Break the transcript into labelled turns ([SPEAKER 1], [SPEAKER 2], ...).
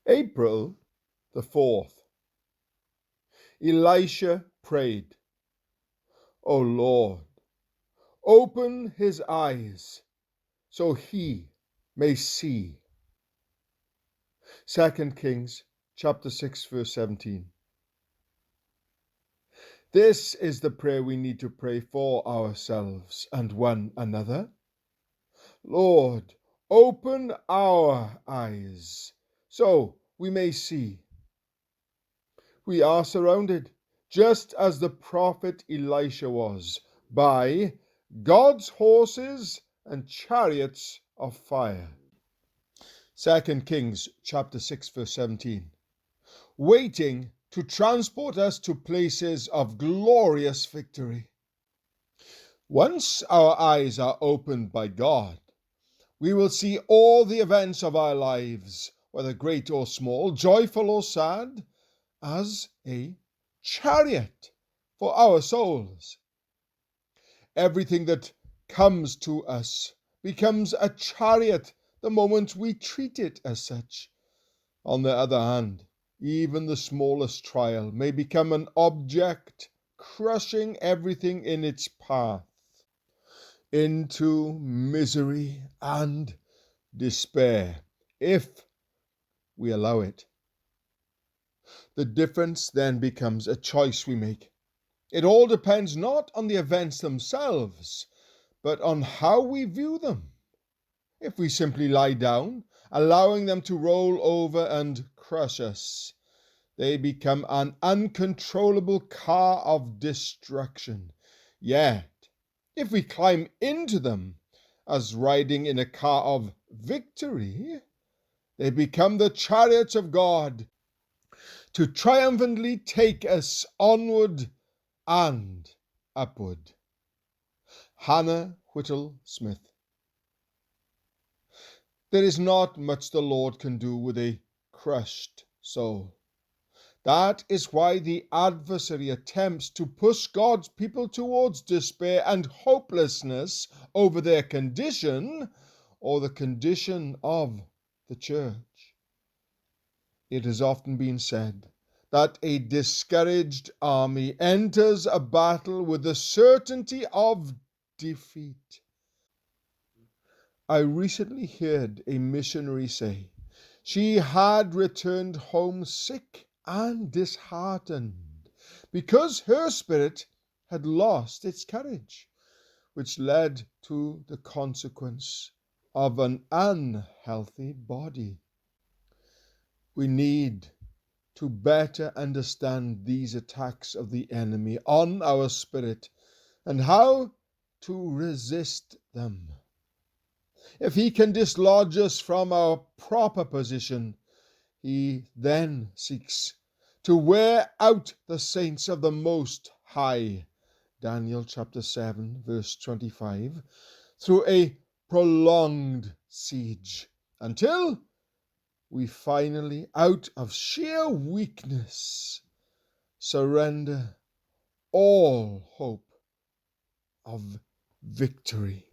[SPEAKER 1] April the 4th. Elisha prayed, "O Lord, open his eyes so he may see." 2 Kings chapter 6 verse 17. This is the prayer we need to pray for ourselves and one another. Lord, open our eyes so we may see. We are surrounded, just as the prophet Elisha was, by God's horses and chariots of fire. 2 Kings chapter 6 verse 17. Waiting to transport us to places of glorious victory. Once our eyes are opened by God, we will see all the events of our lives, whether great or small, joyful or sad, as a chariot for our souls. Everything that comes to us becomes a chariot the moment we treat it as such. On the other hand, even the smallest trial may become an object crushing everything in its path into misery and despair, if we allow it. The difference then becomes a choice we make. It all depends not on the events themselves, but on how we view them. If we simply lie down, allowing them to roll over and crush us, they become an uncontrollable car of destruction. Yet, if we climb into them, as riding in a car of victory, they become the chariots of God to triumphantly take us onward and upward. Hannah Whittle Smith. There is not much the Lord can do with a crushed soul. That is why the adversary attempts to push God's people towards despair and hopelessness over their condition or the condition of the church. It has often been said that a discouraged army enters a battle with the certainty of defeat. I recently heard a missionary say she had returned home sick and disheartened because her spirit had lost its courage, which led to the consequence of an unhealthy body. We need to better understand these attacks of the enemy on our spirit and how to resist them. If he can dislodge us from our proper position, he then seeks to wear out the saints of the Most High, Daniel chapter 7, verse 25, through a prolonged siege, until we finally, out of sheer weakness, surrender all hope of victory.